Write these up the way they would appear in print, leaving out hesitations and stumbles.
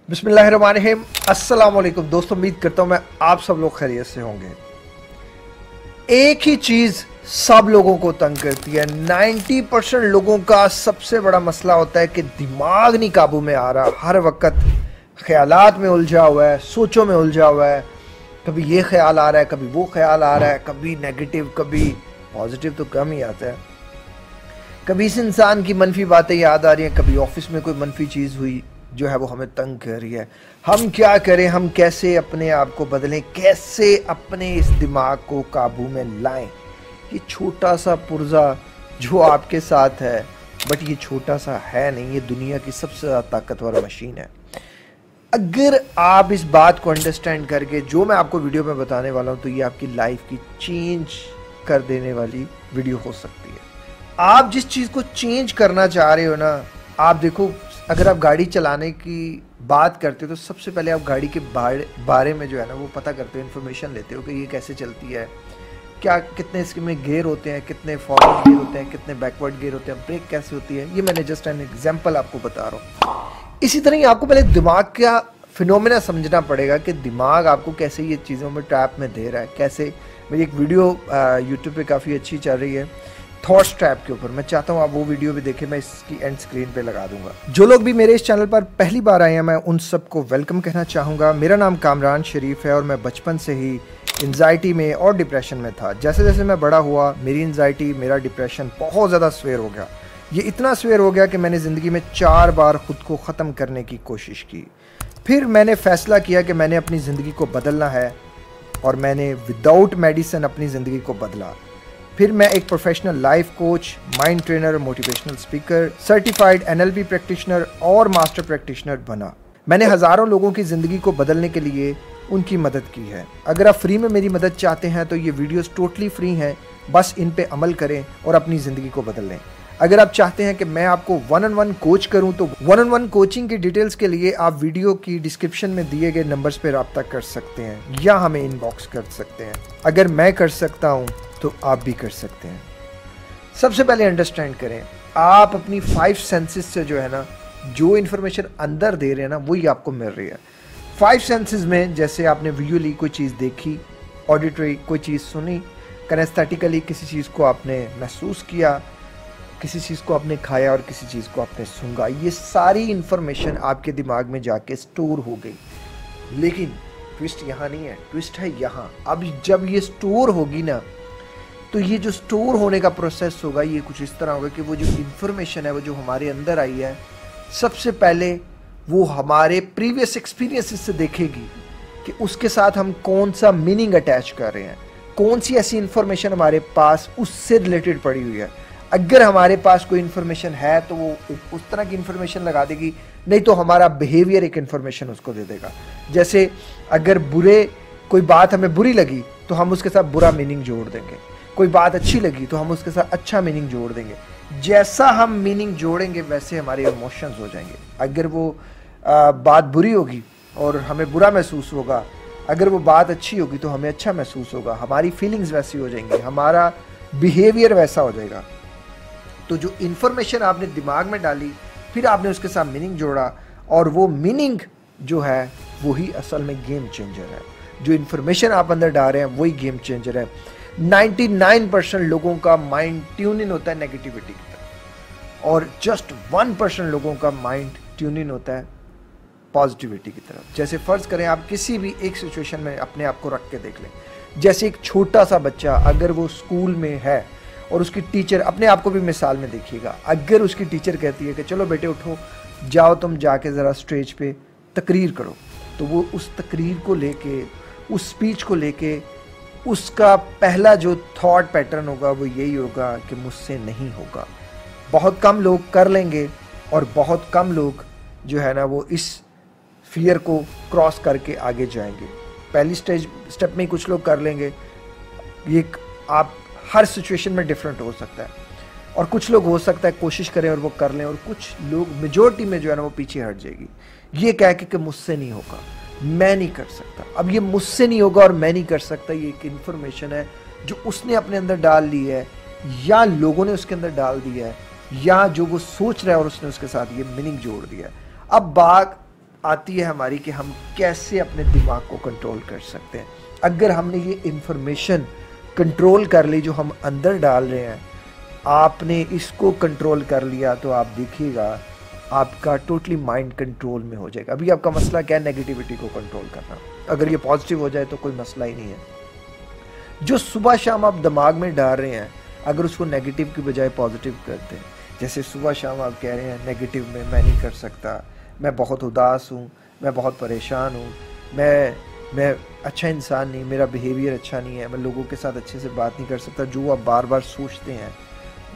बिस्मिल्लाहिर्रहमानिर्रहीम। अस्सलाम वालेकुम दोस्तों, उम्मीद करता हूँ मैं आप सब लोग खैरियत से होंगे। एक ही चीज़ सब लोगों को तंग करती है। 90% लोगों का सबसे बड़ा मसला होता है कि दिमाग नहीं काबू में आ रहा, हर वक्त ख्यालात में उलझा हुआ है, सोचों में उलझा हुआ है। कभी ये ख्याल आ रहा है, कभी वो ख्याल आ रहा है, कभी नेगेटिव कभी पॉजिटिव तो कम ही आता है। कभी इस इंसान की मनफी बातें याद आ रही हैं, कभी ऑफिस में कोई मनफी चीज़ हुई जो है वो हमें तंग कर रही है। हम क्या करें, हम कैसे अपने आप को बदलें, कैसे अपने इस दिमाग को काबू में लाएं। ये छोटा सा पुर्जा जो आपके साथ है, बट ये छोटा सा है नहीं, ये दुनिया की सबसे ज़्यादा ताकतवर मशीन है। अगर आप इस बात को अंडरस्टैंड करके जो मैं आपको वीडियो में बताने वाला हूँ, तो ये आपकी लाइफ की चेंज कर देने वाली वीडियो हो सकती है। आप जिस चीज़ को चेंज करना चाह रहे हो ना, आप देखो, अगर आप गाड़ी चलाने की बात करते हो तो सबसे पहले आप गाड़ी के बारे में जो है ना वो पता करते हो, इन्फॉर्मेशन लेते हो कि ये कैसे चलती है, क्या कितने इसमें गियर होते हैं, कितने फॉरवर्ड गियर होते हैं, कितने बैकवर्ड गियर होते हैं, ब्रेक कैसे होती है। ये मैंने जस्ट एन एग्जांपल आपको बता रहा हूँ। इसी तरह ही आपको पहले दिमाग का फिनोमेना समझना पड़ेगा कि दिमाग आपको कैसे ये चीज़ों में ट्रैप में दे रहा है। कैसे, मेरी एक वीडियो यूट्यूब पे काफ़ी अच्छी चल रही है थॉट्स ट्रैप के ऊपर, मैं चाहता हूँ आप वो वीडियो भी देखें, मैं इसकी एंड स्क्रीन पे लगा दूंगा। जो लोग भी मेरे इस चैनल पर पहली बार आए हैं, मैं उन सबको वेलकम कहना चाहूँगा। मेरा नाम कामरान शरीफ है और मैं बचपन से ही एंजाइटी में और डिप्रेशन में था। जैसे जैसे मैं बड़ा हुआ, मेरी एंजाइटी, मेरा डिप्रेशन बहुत ज़्यादा स्वेयर हो गया। ये इतना स्वेयर हो गया कि मैंने ज़िंदगी में 4 बार ख़ुद को ख़त्म करने की कोशिश की। फिर मैंने फ़ैसला किया कि मैंने अपनी ज़िंदगी को बदलना है और मैंने विदाउट मेडिसिन अपनी ज़िंदगी को बदला। फिर मैं एक professional life coach, mind trainer, motivational speaker, certified NLP practitioner और मास्टर प्रैक्टिशनर बना। मैंने हज़ारों लोगों की ज़िंदगी को बदलने के लिए उनकी मदद की है। अगर आप फ्री में मेरी मदद चाहते हैं तो ये वीडियोस टोटली फ्री हैं, बस इन पे अमल करें और अपनी ज़िंदगी को बदल लें। अगर आप चाहते हैं कि मैं आपको 1-on-1 कोच करूं, तो 1-on-1 कोचिंग की डिटेल्स के लिए आप वीडियो की डिस्क्रिप्शन में दिए गए नंबर्स पर रब्ता कर सकते हैं या हमें इनबॉक्स कर सकते हैं। अगर मैं कर सकता हूं तो आप भी कर सकते हैं। सबसे पहले अंडरस्टैंड करें, आप अपनी 5 सेंसेस से जो है ना, जो इन्फॉर्मेशन अंदर दे रहे हैं ना, वही आपको मिल रही है। 5 सेंसेस में जैसे आपने विजुअली कोई चीज़ देखी, ऑडिटरी कोई चीज़ सुनी, कैनेस्थेटिकली किसी चीज़ को आपने महसूस किया, किसी चीज़ को आपने खाया और किसी चीज़ को आपने सूंघा। ये सारी इन्फॉर्मेशन आपके दिमाग में जाके स्टोर हो गई। लेकिन ट्विस्ट यहाँ नहीं है, ट्विस्ट है यहाँ। अब जब ये स्टोर होगी ना, तो ये जो स्टोर होने का प्रोसेस होगा, ये कुछ इस तरह होगा कि वो जो इन्फॉर्मेशन है, वो जो हमारे अंदर आई है, सबसे पहले वो हमारे प्रीवियस एक्सपीरियंसेस से देखेगी कि उसके साथ हम कौन सा मीनिंग अटैच कर रहे हैं, कौन सी ऐसी इन्फॉर्मेशन हमारे पास उससे रिलेटेड पड़ी हुई है। अगर हमारे पास कोई इन्फॉर्मेशन है तो वो उस तरह की इन्फॉर्मेशन लगा देगी, नहीं तो हमारा बिहेवियर एक इन्फॉर्मेशन उसको दे देगा। जैसे अगर कोई बात हमें बुरी लगी तो हम उसके साथ बुरा मीनिंग जोड़ देंगे, कोई बात अच्छी लगी तो हम उसके साथ अच्छा मीनिंग जोड़ देंगे। जैसा हम मीनिंग जोड़ेंगे वैसे हमारे इमोशंस हो जाएंगे। अगर वो बात बुरी होगी और हमें बुरा महसूस होगा, अगर वो बात अच्छी होगी तो हमें अच्छा महसूस होगा, हमारी फीलिंग्स वैसी हो जाएंगी, हमारा बिहेवियर वैसा हो जाएगा। तो जो इन्फॉर्मेशन आपने दिमाग में डाली, फिर आपने उसके साथ मीनिंग जोड़ा, और वो मीनिंग जो है वही असल में गेम चेंजर है। जो इन्फॉर्मेशन आप अंदर डाल रहे हैं वही गेम चेंजर है। 99% लोगों का माइंड ट्यून इन होता है नेगेटिविटी की तरफ, और जस्ट 1% लोगों का माइंड ट्यून इन होता है पॉजिटिविटी की तरफ। जैसे फ़र्ज़ करें, आप किसी भी एक सिचुएशन में अपने आप को रख के देख लें। जैसे एक छोटा सा बच्चा अगर वो स्कूल में है और उसकी टीचर, अपने आप को भी मिसाल में देखिएगा, अगर उसकी टीचर कहती है कि चलो बेटे उठो, जाओ तुम जाके ज़रा स्टेज पे तकरीर करो, तो वो उस तकरीर को लेके, उस स्पीच को लेके, उसका पहला जो थॉट पैटर्न होगा वो यही होगा कि मुझसे नहीं होगा। बहुत कम लोग कर लेंगे और बहुत कम लोग जो है ना वो इस फियर को क्रॉस करके आगे जाएंगे। पहली स्टेप में ही कुछ लोग कर लेंगे। ये आप हर सिचुएशन में डिफरेंट हो सकता है, और कुछ लोग हो सकता है कोशिश करें और वो कर लें, और कुछ लोग मेजॉरिटी में जो है ना वो पीछे हट जाएगी, ये कह के कि मुझसे नहीं होगा, मैं नहीं कर सकता। अब ये मुझसे नहीं होगा और मैं नहीं कर सकता, ये एक इन्फॉर्मेशन है जो उसने अपने अंदर डाल ली है, या लोगों ने उसके अंदर डाल दी है, या जो वो सोच रहा है और उसने उसके साथ ये मीनिंग जोड़ दिया है। अब बात आती है हमारी कि हम कैसे अपने दिमाग को कंट्रोल कर सकते हैं। अगर हमने ये इंफॉर्मेशन कंट्रोल कर ली जो हम अंदर डाल रहे हैं, आपने इसको कंट्रोल कर लिया तो आप देखिएगा आपका टोटली माइंड कंट्रोल में हो जाएगा। अभी आपका मसला क्या है, नेगेटिविटी को कंट्रोल करना। अगर ये पॉजिटिव हो जाए तो कोई मसला ही नहीं है। जो सुबह शाम आप दिमाग में डाल रहे हैं, अगर उसको नेगेटिव की बजाय पॉजिटिव करते हैं, जैसे सुबह शाम आप कह रहे हैं नेगेटिव में मैं नहीं कर सकता, मैं बहुत उदास हूँ, मैं बहुत परेशान हूँ, मैं अच्छा इंसान नहीं, मेरा बिहेवियर अच्छा नहीं है, मैं लोगों के साथ अच्छे से बात नहीं कर सकता, जो आप बार बार सोचते हैं,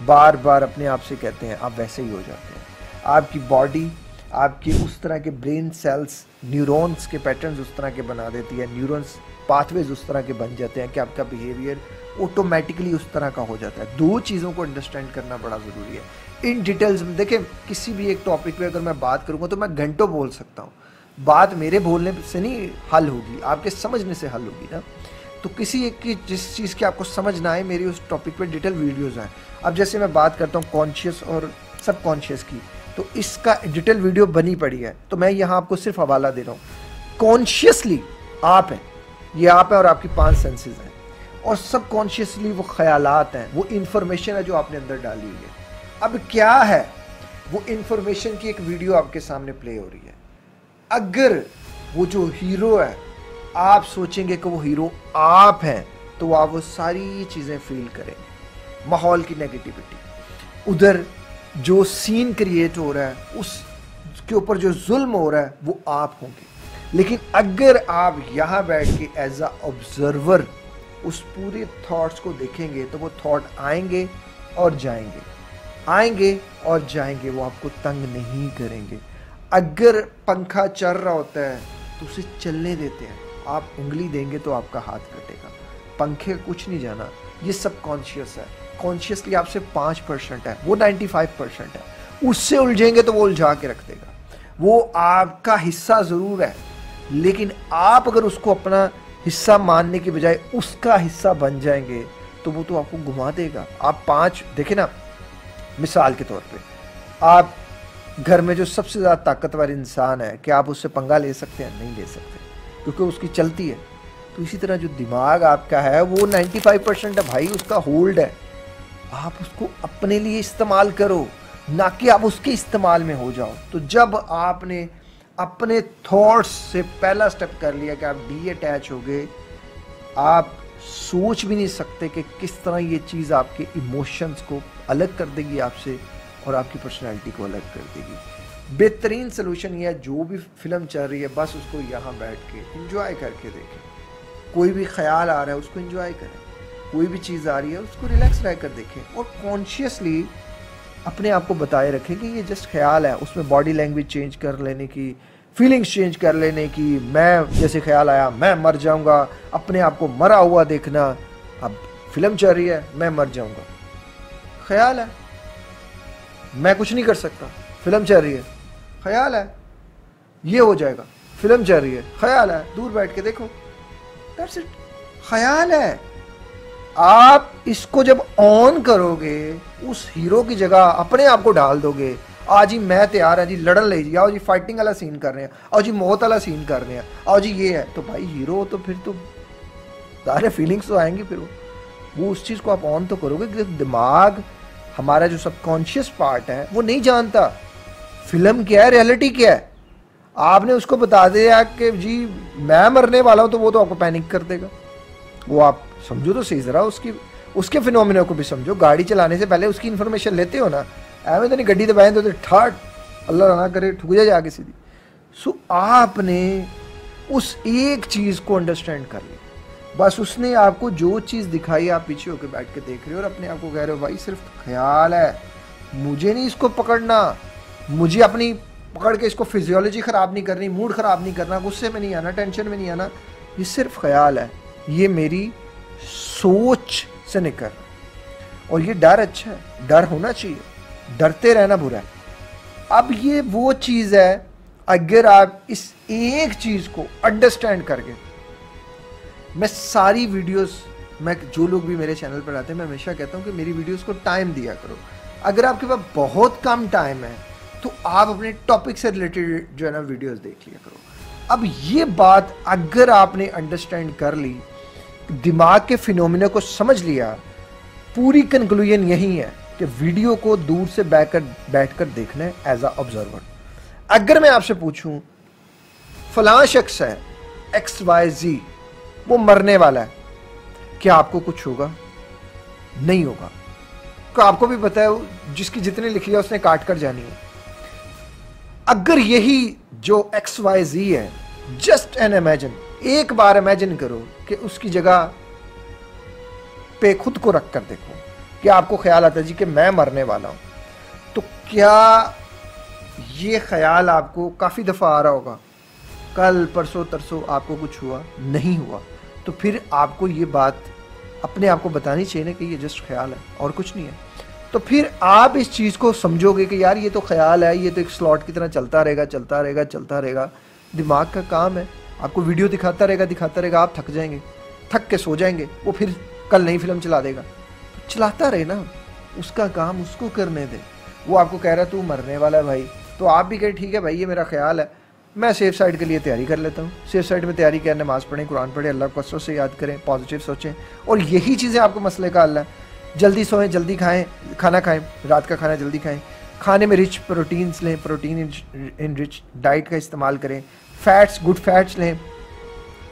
बार बार अपने आप से कहते हैं, आप वैसे ही हो जाते हैं। आपकी बॉडी आपकी उस तरह के ब्रेन सेल्स, न्यूरॉन्स के पैटर्न्स उस तरह के बना देती है, न्यूरॉन्स पाथवेज उस तरह के बन जाते हैं कि आपका बिहेवियर ऑटोमेटिकली उस तरह का हो जाता है। दो चीज़ों को अंडरस्टैंड करना बड़ा ज़रूरी है। इन डिटेल्स में देखिए, किसी भी एक टॉपिक पे अगर मैं बात करूँगा तो मैं घंटों बोल सकता हूँ। बात मेरे बोलने से नहीं हल होगी, आपके समझने से हल होगी ना। तो किसी एक की जिस चीज़ की आपको समझ ना आए, मेरी उस टॉपिक पे डिटेल वीडियोज़ हैं। अब जैसे मैं बात करता हूँ कॉन्शियस और सबकॉन्शियस की, तो इसका डिटेल वीडियो बनी पड़ी है, तो मैं यहाँ आपको सिर्फ हवाला दे रहा हूँ। कॉन्शियसली आप हैं, ये आप हैं और आपकी 5 सेंसेस हैं, और सबकॉन्शियसली वो ख्यालात हैं, वो इंफॉर्मेशन है जो आपने अंदर डाली हुई है। अब क्या है, वो इंफॉर्मेशन की एक वीडियो आपके सामने प्ले हो रही है। अगर वो जो हीरो है, आप सोचेंगे कि वो हीरो आप हैं, तो आप वो सारी चीज़ें फील करेंगे। माहौल की नेगेटिविटी, उधर जो सीन क्रिएट हो रहा है, उसके ऊपर जो जुल्म हो रहा है, वो आप होंगे। लेकिन अगर आप यहाँ बैठ के एज अ ऑब्जर्वर उस पूरे थॉट्स को देखेंगे, तो वो थॉट आएंगे और जाएंगे, आएंगे और जाएंगे, वो आपको तंग नहीं करेंगे। अगर पंखा चल रहा होता है तो उसे चलने देते हैं, आप उंगली देंगे तो आपका हाथ कटेगा, पंखे कुछ नहीं जाना। ये सब कॉन्शियस है। कॉन्शियसली आपसे 5% है, वो 95% है। उससे उलझेंगे तो वो उलझा के रख देगा। वो आपका हिस्सा ज़रूर है, लेकिन आप अगर उसको अपना हिस्सा मानने की बजाय उसका हिस्सा बन जाएंगे तो वो तो आपको घुमा देगा। आप 5 देखें ना, मिसाल के तौर पे आप घर में जो सबसे ज़्यादा ताकतवर इंसान है, क्या आप उससे पंगा ले सकते हैं? नहीं ले सकते, क्योंकि उसकी चलती है। तो इसी तरह जो दिमाग आपका है वो 95% है भाई, उसका होल्ड है। आप उसको अपने लिए इस्तेमाल करो, ना कि आप उसके इस्तेमाल में हो जाओ। तो जब आपने अपने थॉट्स से पहला स्टेप कर लिया कि आप डी-अटैच हो गए, आप सोच भी नहीं सकते कि किस तरह ये चीज़ आपके इमोशंस को अलग कर देगी आपसे और आपकी पर्सनैलिटी को अलग कर देगी। बेहतरीन सोल्यूशन ये है, जो भी फिल्म चल रही है बस उसको यहाँ बैठ के इंजॉय करके देखें। कोई भी ख्याल आ रहा है उसको इंजॉय करें, कोई भी चीज़ आ रही है उसको रिलैक्स रह कर देखें, और कॉन्शियसली अपने आप को बताए रखें कि ये जस्ट ख्याल है। उसमें बॉडी लैंग्वेज चेंज कर लेने की, फीलिंग्स चेंज कर लेने की। मैं जैसे ख्याल आया मैं मर जाऊंगा, अपने आप को मरा हुआ देखना। अब फिल्म चल रही है मैं मर जाऊंगा, ख्याल है, मैं कुछ नहीं कर सकता। फिल्म चल रही है, ख्याल है, ये हो जाएगा। फिल्म चल रही है, ख्याल है, दूर बैठ के देखो, दैट्स इट, ख्याल है। आप इसको जब ऑन करोगे, उस हीरो की जगह अपने आप को डाल दोगे। आज जी मैं तैयार है जी, लड़न ले जी, आओ जी फाइटिंग वाला सीन कर रहे हैं, आओ जी मौत वाला सीन कर रहे हैं, आओ जी ये है, तो भाई हीरो तो फिर तो सारे फीलिंग्स तो आएंगी। फिर वो उस चीज़ को आप ऑन तो करोगे कि दिमाग हमारा जो सबकॉन्शियस पार्ट है वो नहीं जानता फिल्म क्या है, रियलिटी क्या है। आपने उसको बता दिया कि जी मैं मरने वाला हूँ, तो वो तो आपको पैनिक कर देगा। वो आप समझो तो सही ज़रा, उसके फिनोमिना को भी समझो। गाड़ी चलाने से पहले उसकी इन्फॉर्मेशन लेते हो ना, एवं तो नहीं गड्डी दबाएं तो ठाट अल्लाह ना करे ठुक जाए आगे सीधी। सो आपने उस एक चीज़ को अंडरस्टैंड कर लिया, बस उसने आपको जो चीज़ दिखाई आप पीछे होकर बैठ के देख रहे हो और अपने आप को कह रहे हो भाई सिर्फ ख्याल है, मुझे नहीं इसको पकड़ना, मुझे अपनी पकड़ के इसको फिजियोलॉजी ख़राब नहीं करनी, मूड ख़राब नहीं करना, गुस्से में नहीं आना, टेंशन में नहीं आना, ये सिर्फ ख्याल है, ये मेरी सोच से निकल। और ये डर अच्छा है, डर होना चाहिए, डरते रहना बुरा है। अब ये वो चीज़ है, अगर आप इस एक चीज़ को अंडरस्टैंड करके, मैं सारी वीडियोस, मैं जो लोग भी मेरे चैनल पर आते हैं, मैं हमेशा कहता हूँ कि मेरी वीडियोस को टाइम दिया करो। अगर आपके पास बहुत कम टाइम है तो आप अपने टॉपिक से रिलेटेड जो है ना वीडियोस देख लिया करो। अब ये बात अगर आपने अंडरस्टैंड कर ली, दिमाग के फिनोमिना को समझ लिया, पूरी कंक्लूजन यही है कि वीडियो को दूर से बैठकर देखना है एज अ ऑब्जर्वर। अगर मैं आपसे पूछूं फलां शख्स है XYZ, वो मरने वाला है, क्या आपको कुछ होगा? नहीं होगा। तो आपको भी पता है जिसकी जितनी लिखी है उसने काट कर जानी है। अगर यही जो XYZ है, जस्ट एन इमेजिन, एक बार इमेजिन करो कि उसकी जगह पे खुद को रख कर देखो कि आपको ख्याल आता है जी कि मैं मरने वाला हूं, तो क्या ये ख्याल आपको काफ़ी दफ़ा आ रहा होगा? कल परसों तरसों आपको कुछ हुआ? नहीं हुआ। तो फिर आपको ये बात अपने आप को बतानी चाहिए ना कि ये जस्ट ख्याल है और कुछ नहीं है। तो फिर आप इस चीज़ को समझोगे कि यार ये तो ख्याल है, ये तो एक स्लॉट की तरह चलता रहेगा चलता रहेगा चलता रहेगा। दिमाग का काम है, आपको वीडियो दिखाता रहेगा, आप थक जाएंगे, थक के सो जाएंगे, वो फिर कल नई फिल्म चला देगा। तो चलाता रहे ना, उसका काम उसको करने दे। वो आपको कह रहा है तू मरने वाला है भाई, तो आप भी कहे ठीक है भाई ये मेरा ख्याल है, मैं सेफ साइड के लिए तैयारी कर लेता हूँ। सेफ साइड में तैयारी करें, नमाज़ पढ़ें, कुरान पढ़ें, अल्लाह को कसरत से याद करें, पॉजिटिव सोचें, और यही चीज़ें आपको मसले का हल है। जल्दी सोएं, जल्दी खाएं, खाना खाएं, रात का खाना जल्दी खाएं, खाने में रिच प्रोटीन्स लें, प्रोटीन इन रिच डाइट का इस्तेमाल करें, फैट्स गुड फैट्स लें,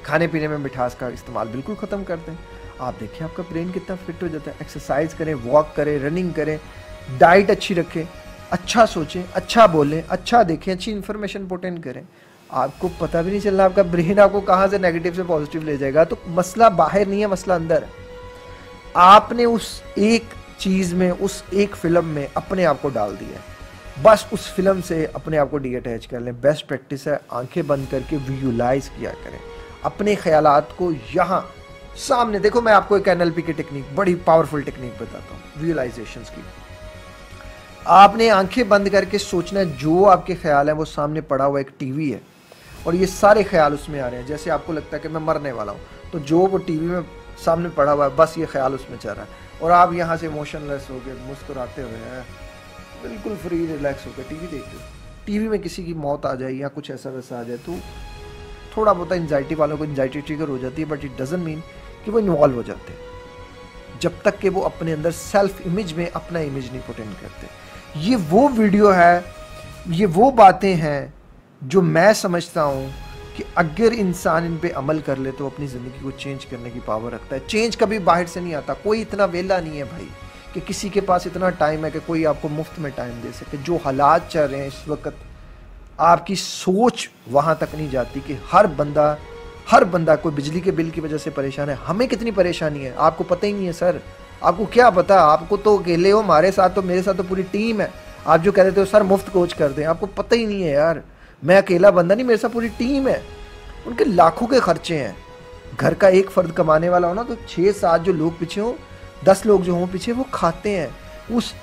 खाने पीने में मिठास का इस्तेमाल बिल्कुल ख़त्म कर दें। आप देखिए आपका ब्रेन कितना फिट हो जाता है। एक्सरसाइज करें, वॉक करें, रनिंग करें, डाइट अच्छी रखें, अच्छा सोचें, अच्छा बोलें, अच्छा देखें, अच्छी इन्फॉर्मेशन पुट इन करें। आपको पता भी नहीं चलना आपका ब्रेन आपको कहाँ से नेगेटिव से पॉजिटिव ले जाएगा। तो मसला बाहर नहीं है, मसला अंदर है। आपने उस एक चीज़ में, उस एक फिल्म में अपने आप को डाल दिया है। बस उस फिल्म से अपने आप को डी अटैच कर लें। बेस्ट प्रैक्टिस है आंखें बंद करके विजुलाइज किया करें अपने ख्यालात को। यहाँ सामने देखो, मैं आपको एक NLP की टेक्निक, बड़ी पावरफुल टेक्निक बताता हूँ विजुलाइजेशंस की। आपने आंखें बंद करके सोचना है जो आपके ख्याल है वो सामने पड़ा हुआ एक टीवी है और ये सारे ख्याल उसमें आ रहे हैं। जैसे आपको लगता है कि मैं मरने वाला हूँ, तो जो वो टीवी में सामने पड़ा हुआ है बस ये ख्याल उसमें चल रहा है, और आप यहाँ से इमोशनलेस हो गए, मुस्कुराते हुए हैं, बिल्कुल फ्री रिलैक्स होकर टीवी देखते हो। टीवी में किसी की मौत आ जाए या कुछ ऐसा वैसा आ जाए तो थोड़ा बहुत एंजाइटी वालों को एंजाइटी ट्रिगर हो जाती है, बट इट डजंट मीन कि वो इन्वॉल्व हो जाते हैं जब तक कि वो अपने अंदर सेल्फ इमेज में अपना इमेज नहीं पुट इन करते। ये वो वीडियो है, ये वो बातें हैं जो मैं समझता हूँ कि अगर इंसान इन पे अमल कर ले तो अपनी ज़िंदगी को चेंज करने की पावर रखता है। चेंज कभी बाहर से नहीं आता। कोई इतना वेला नहीं है भाई कि किसी के पास इतना टाइम है कि कोई आपको मुफ्त में टाइम दे सके। जो हालात चल रहे हैं इस वक्त, आपकी सोच वहाँ तक नहीं जाती कि हर बंदा कोई बिजली के बिल की वजह से परेशान है। हमें कितनी परेशानी है आपको पता ही नहीं है सर। आपको क्या पता, आपको तो अकेले हो, हमारे साथ तो, मेरे साथ तो पूरी टीम है। आप जो कह देते हो सर मुफ्त कोच कर दें, आपको पता ही नहीं है यार। मैं अकेला बंदा नहीं, मेरे साथ पूरी टीम है, उनके लाखों के खर्चे हैं। घर का एक फर्द कमाने वाला हो ना तो 6-7 जो लोग पीछे हो, 10 लोग जो हों पीछे, वो खाते हैं। उस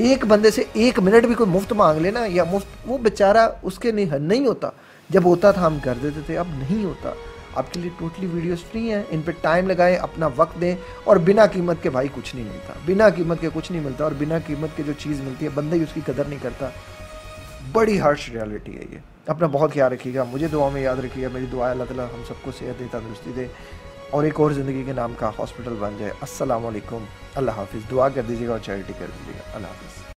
एक बंदे से 1 मिनट भी कोई मुफ्त मांग लेना या मुफ्त, वो बेचारा उसके नहीं होता। जब होता था हम कर देते थे, अब नहीं होता। आपके लिए टोटली वीडियोस फ्री हैं, इन पे टाइम लगाएं, अपना वक्त दें, और बिना कीमत के भाई कुछ नहीं मिलता। बिना कीमत के कुछ नहीं मिलता, और बिना कीमत के जो चीज़ मिलती है बंदा ही उसकी कदर नहीं करता। बड़ी हर्ष रियलिटी है ये। अपना बहुत ख्याल रखिएगा, मुझे दुआ में याद रखिएगा। मेरी दुआ अल्लाह ताला हम सबको सेहत दे, तंदुरुस्ती दे, और एक और ज़िंदगी के नाम का हॉस्पिटल बन जाए। अस्सलाम वालेकुम, अल्लाह हाफिज़। दुआ कर दीजिएगा और चैरिटी कर दीजिएगा। अल्लाह हाफिज़।